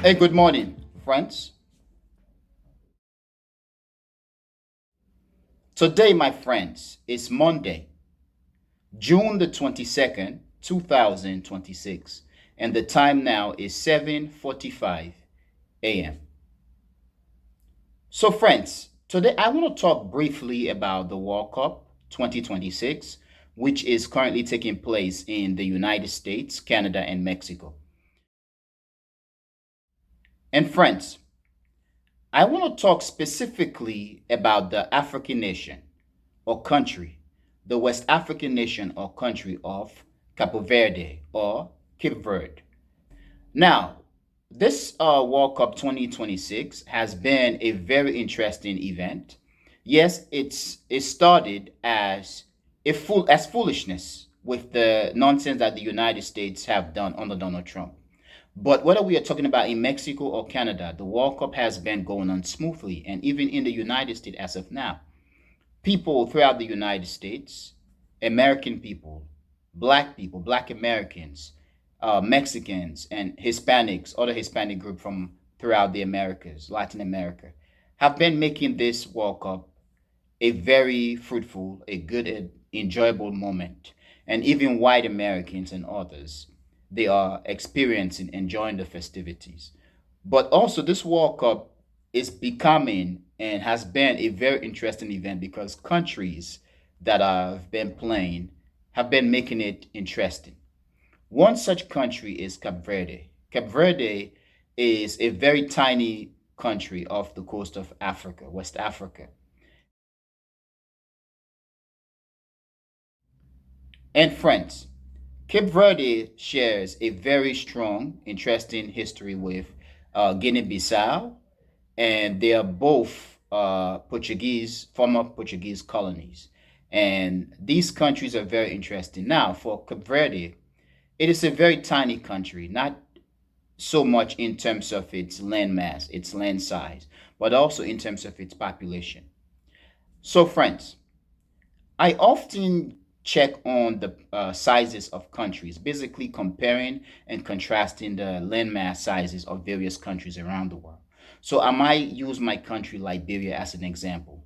Hey, good morning, friends. Today, my friends, is Monday, June the 22nd, 2026, and the time now is 7:45 a.m. So, friends, today I want to talk briefly about the World Cup 2026, which is currently taking place in the United States, Canada, and Mexico. And friends, I want to talk specifically about the African nation or country, the West African nation or country of Cape Verde or Cape Verde. Now, this World Cup 2026 has been a very interesting event. Yes, it started as foolishness with the nonsense that the United States have done under Donald Trump. But whether we are talking about in Mexico or Canada, the World Cup has been going on smoothly, and even in the United States as of now, people throughout the United States, American people, Black Americans, Mexicans, and Hispanics, other Hispanic group from throughout the Americas, Latin America, have been making this World Cup a very fruitful, a good, and enjoyable moment. And even white Americans and others, they are experiencing, enjoying the festivities. But also, this World Cup is becoming and has been a very interesting event because countries that have been playing have been making it interesting. One such country is Cape Verde. Cape Verde is a very tiny country off the coast of Africa, West Africa. And friends, Cape Verde shares a very strong, interesting history with Guinea-Bissau, and they are both Portuguese, former Portuguese colonies. And these countries are very interesting. Now, for Cape Verde, it is a very tiny country, not so much in terms of its land mass, its land size, but also in terms of its population. So, friends, I often check on the sizes of countries, basically comparing and contrasting the landmass sizes of various countries around the world. So I might use my country, Liberia, as an example.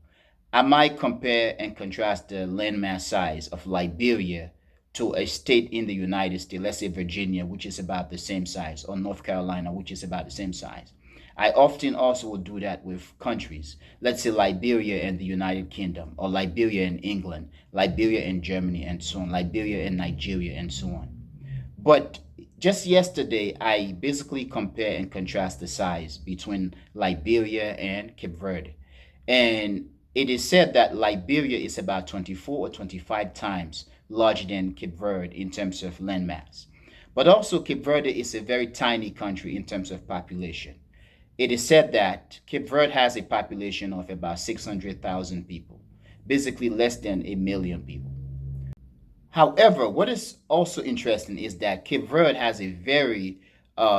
I might compare and contrast the landmass size of Liberia to a state in the United States, let's say Virginia, which is about the same size, or North Carolina, which is about the same size. I often also will do that with countries. Let's say Liberia and the United Kingdom, or Liberia and England, Liberia and Germany, and so on, Liberia and Nigeria, and so on. But just yesterday, I basically compare and contrast the size between Liberia and Cape Verde. And it is said that Liberia is about 24 or 25 times larger than Cape Verde in terms of landmass. But also, Cape Verde is a very tiny country in terms of population. It is said that Cape Verde has a population of about 600,000 people, basically less than a million people. However, what is also interesting is that Cape Verde has a very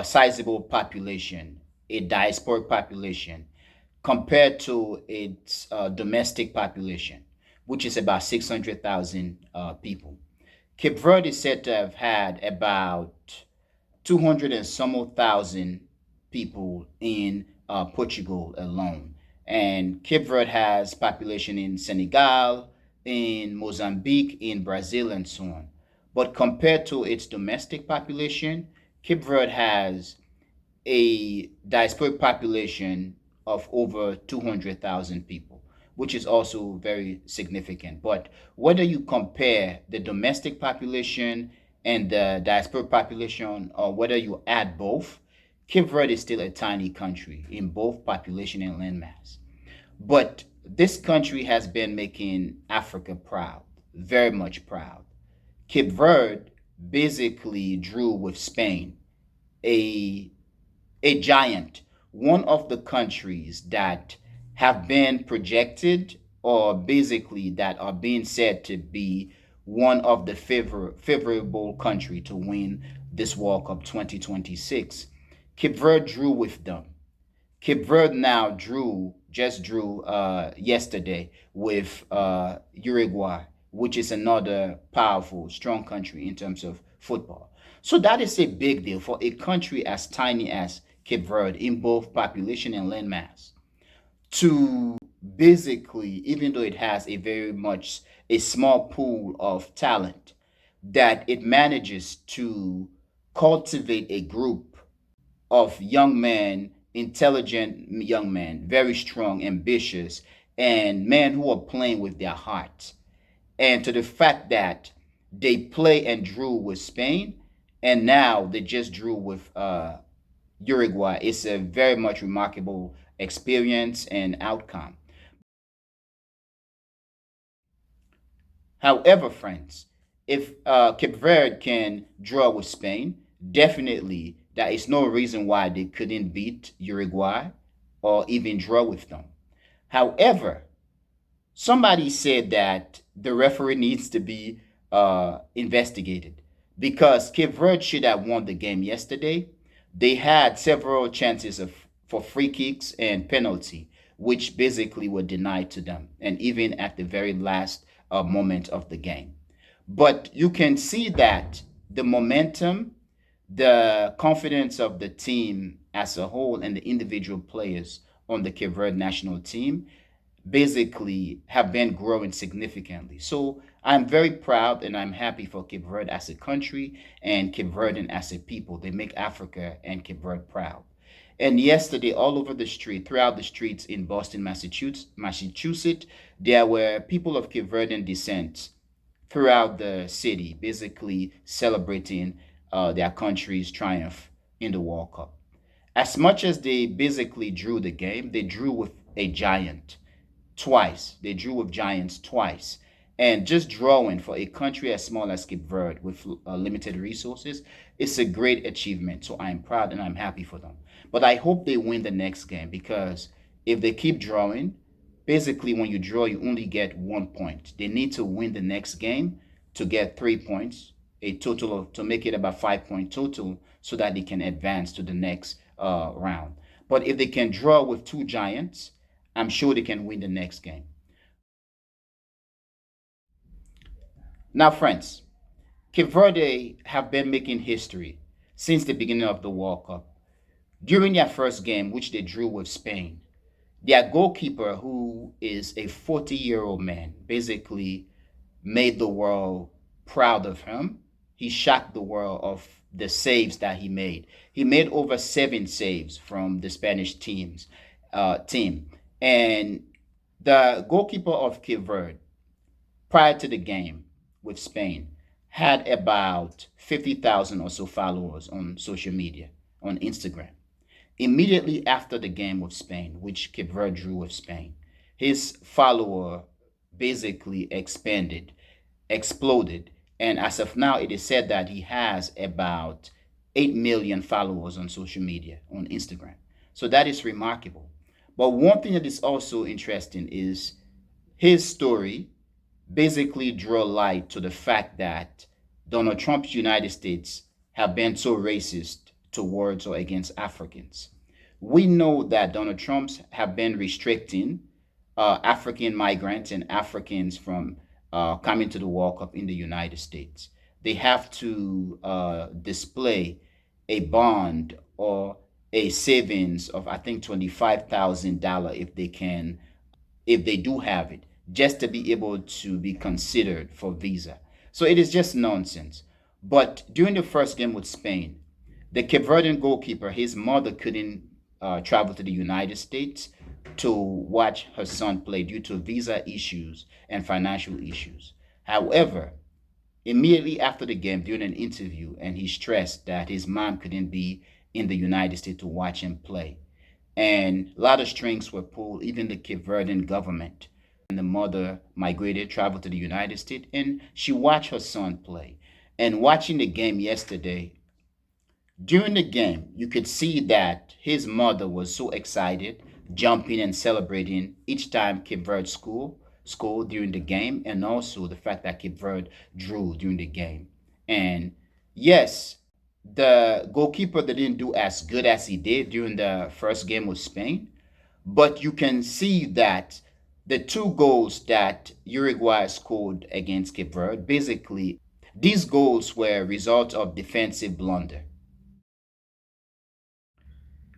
sizable population, a diasporic population, compared to its domestic population, which is about 600,000 people. Cape Verde is said to have had about 200 and some odd thousand people in Portugal alone. And Cape Verde has population in Senegal, in Mozambique, in Brazil, and so on. But compared to its domestic population, Cape Verde has a diasporic population of over 200,000 people, which is also very significant. But whether you compare the domestic population and the diasporic population, or whether you add both, Cape Verde is still a tiny country in both population and landmass. But this country has been making Africa proud, very much proud. Cape Verde basically drew with Spain, a a giant, one of the countries that have been projected or basically that are being said to be one of the favorable country to win this World Cup 2026. Cape Verde drew with them. Cape Verde now just drew yesterday with Uruguay, which is another powerful, strong country in terms of football. So that is a big deal for a country as tiny as Cape Verde in both population and landmass to basically, even though it has a very much a small pool of talent, that it manages to cultivate a group of young men, intelligent young men, very strong, ambitious, and men who are playing with their hearts. And to the fact that they play and drew with Spain, and now they just drew with Uruguay, it's a very much remarkable experience and outcome. However, friends, if Cape Verde can draw with Spain, definitely there is no reason why they couldn't beat Uruguay or even draw with them. However, somebody said that the referee needs to be investigated because Cape Verde should have won the game yesterday. They had several chances for free kicks and penalty, which basically were denied to them, and even at the very last moment of the game. But you can see that the momentum, the confidence of the team as a whole, and the individual players on the Cape Verde national team basically have been growing significantly. So I'm very proud and I'm happy for Cape Verde as a country and Cape Verdean as a people. They make Africa and Cape Verde proud. And yesterday, all over the street, throughout the streets in Boston, Massachusetts, there were people of Cape Verdean descent throughout the city, basically celebrating their country's triumph in the World Cup. As much as they basically drew the game, they drew with a giant twice. They drew with giants twice. And just drawing for a country as small as Cape Verde with limited resources, it's a great achievement. So I'm proud and I'm happy for them. But I hope they win the next game because if they keep drawing, basically when you draw, you only get 1 point. They need to win the next game to get 3 points, a total of to make it about 5 point total, so that they can advance to the next round. But if they can draw with two giants, I'm sure they can win the next game. Now, friends, Cape Verde have been making history since the beginning of the World Cup. During their first game, which they drew with Spain, their goalkeeper, who is a 40-year-old man, basically made the world proud of him. He shocked the world of the saves that he made. He made over 7 saves from the Spanish team. And the goalkeeper of Cape Verde, prior to the game with Spain, had about 50,000 or so followers on social media, on Instagram. Immediately after the game with Spain, which Cape Verde drew with Spain, his follower basically expanded, exploded. And as of now, it is said that he has about 8 million followers on social media, on Instagram. So that is remarkable. But one thing that is also interesting is his story basically draw light to the fact that Donald Trump's United States have been so racist towards or against Africans. We know that Donald Trump's have been restricting African migrants and Africans from coming to the World Cup in the United States. They have to display a bond or a savings of I think $25,000 if they can, if they do have it, just to be able to be considered for visa. So it is just nonsense. But during the first game with Spain, the Cape Verdean goalkeeper, his mother couldn't travel to the United States to watch her son play due to visa issues and financial issues. However, immediately after the game, during an interview, and he stressed that his mom couldn't be in the United States to watch him play. And a lot of strings were pulled, even the Cape Verdean government the mother migrated, traveled to the United States, and she watched her son play. And watching the game yesterday, during the game, you could see that his mother was so excited, jumping and celebrating each time Cape Verde scored during the game, and also the fact that Cape Verde drew during the game. And yes, the goalkeeper didn't do as good as he did during the first game with Spain, but you can see that the two goals that Uruguay scored against Cape Verde, basically, these goals were a result of defensive blunder.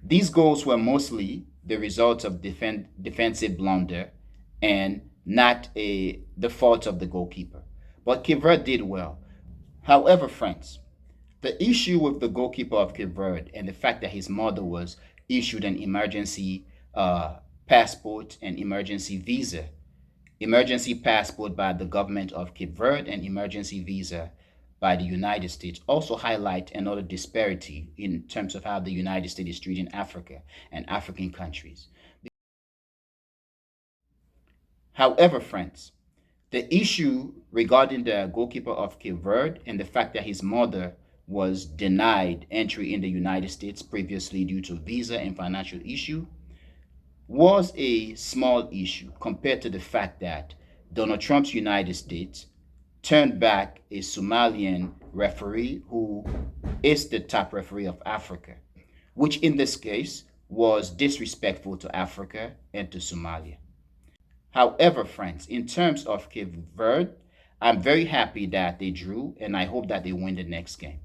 These goals were mostly the result of defensive blunder and not the fault of the goalkeeper. But Cape Verde did well. However, friends, the issue with the goalkeeper of Cape Verde and the fact that his mother was issued an emergency passport and emergency passport by the government of Cape Verde and emergency visa by the United States also highlight another disparity in terms of how the United States is treating Africa and African countries. However, friends, the issue regarding the goalkeeper of Cape Verde and the fact that his mother was denied entry in the United States previously due to visa and financial issue was a small issue compared to the fact that Donald Trump's United States turned back a Somalian referee who is the top referee of Africa, which in this case was disrespectful to Africa and to Somalia. However, friends, in terms of Cape Verde, I'm very happy that they drew and I hope that they win the next game.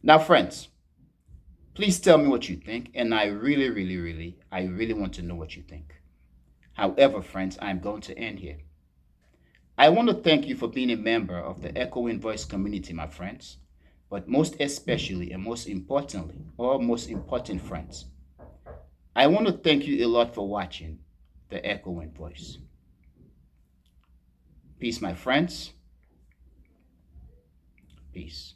Now, friends, please tell me what you think, and I really want to know what you think. However, friends, I'm going to end here. I want to thank you for being a member of the Echoing Voice community, my friends, but most especially and most importantly, or most important friends, I want to thank you a lot for watching the Echoing Voice. Peace, my friends. Peace.